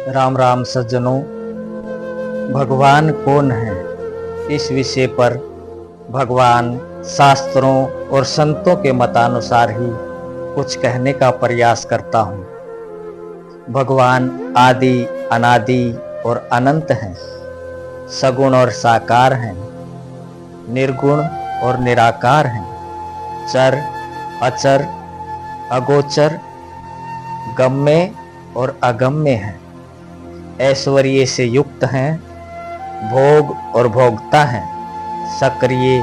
राम राम सज्जनों। भगवान कौन है, इस विषय पर भगवान शास्त्रों और संतों के मतानुसार ही कुछ कहने का प्रयास करता हूँ। भगवान आदि, अनादि और अनंत हैं, सगुण और साकार हैं, निर्गुण और निराकार हैं, चर, अचर, अगोचर, गम्य और अगम्य हैं, ऐश्वर्य से युक्त हैं, भोग और भोगता हैं, सक्रिय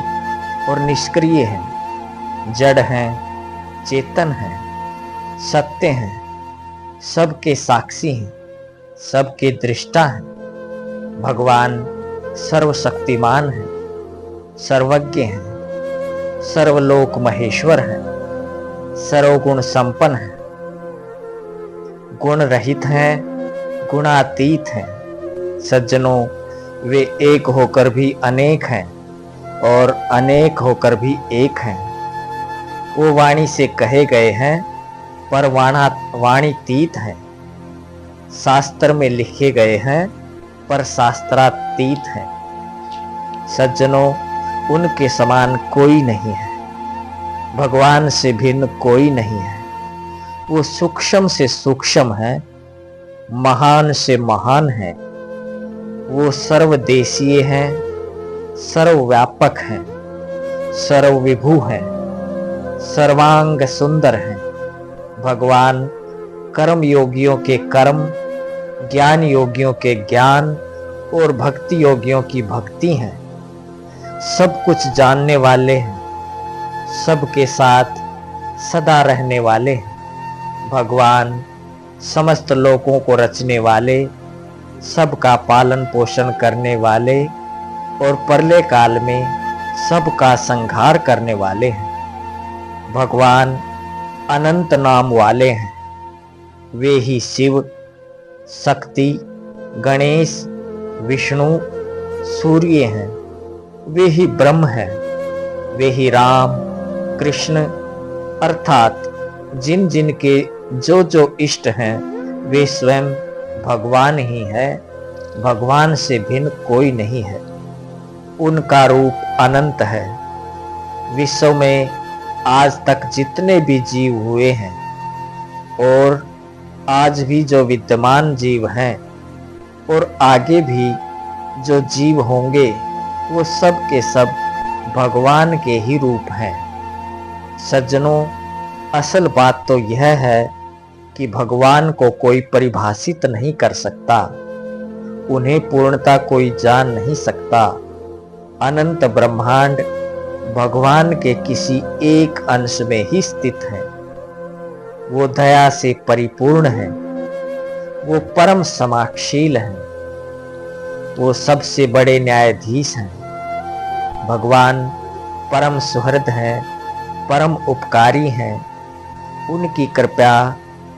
और निष्क्रिय हैं, जड़ हैं, चेतन हैं, सत्य हैं, सबके साक्षी हैं, सबके दृष्टा हैं। भगवान सर्वशक्तिमान हैं, सर्वज्ञ हैं, सर्वलोक महेश्वर हैं, सर्वगुण संपन्न हैं, गुण रहित हैं, गुणातीत हैं। सज्जनों, वे एक होकर भी अनेक हैं और अनेक होकर भी एक हैं। वो वाणी से कहे गए हैं पर वाणीतीत हैं, शास्त्र में लिखे गए हैं पर शास्त्रातीत हैं। सज्जनों, उनके समान कोई नहीं है, भगवान से भिन्न कोई नहीं है। वो सूक्ष्म से सूक्ष्म है, महान से महान है। वो सर्वदेशीय हैं, सर्वव्यापक हैं, सर्वविभू हैं, सर्वांग सुंदर हैं। भगवान कर्म योगियों के कर्म, ज्ञान योगियों के ज्ञान और भक्ति योगियों की भक्ति हैं। सब कुछ जानने वाले हैं, सबके साथ सदा रहने वाले हैं। भगवान समस्त लोकों को रचने वाले, सबका पालन पोषण करने वाले और प्रलय काल में सबका संहार करने वाले हैं। भगवान अनंत नाम वाले हैं, वे ही शिव, शक्ति, गणेश, विष्णु, सूर्य हैं। वे ही ब्रह्म हैं, वे ही राम, कृष्ण अर्थात जिन जिन के जो जो इष्ट हैं, वे स्वयं भगवान ही है। भगवान से भिन्न कोई नहीं है। उनका रूप अनंत है। विश्व में आज तक जितने भी जीव हुए हैं और आज भी जो विद्यमान जीव हैं और आगे भी जो जीव होंगे, वो सब के सब भगवान के ही रूप हैं। सज्जनों, असल बात तो यह है कि भगवान को कोई परिभाषित नहीं कर सकता, उन्हें पूर्णता कोई जान नहीं सकता। अनंत ब्रह्मांड भगवान के किसी एक अंश में ही स्थित है। वो दया से परिपूर्ण है, वो परम समाक्षील है, वो सबसे बड़े न्यायाधीश हैं। भगवान परम सुहृद हैं, परम उपकारी हैं। उनकी कृपा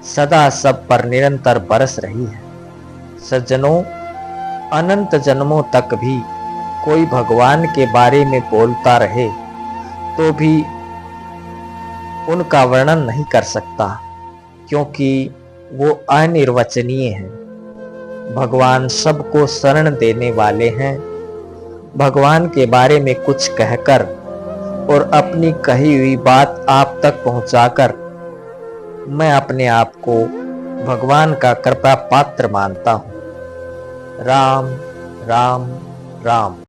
सदा सब पर निरंतर बरस रही है। सज्जनों, अनंत जन्मों तक भी कोई भगवान के बारे में बोलता रहे तो भी उनका वर्णन नहीं कर सकता, क्योंकि वो अनिर्वचनीय है। भगवान सबको शरण देने वाले हैं। भगवान के बारे में कुछ कहकर और अपनी कही हुई बात आप तक पहुंचाकर मैं अपने आप को भगवान का कृपा पात्र मानता हूँ। राम राम राम।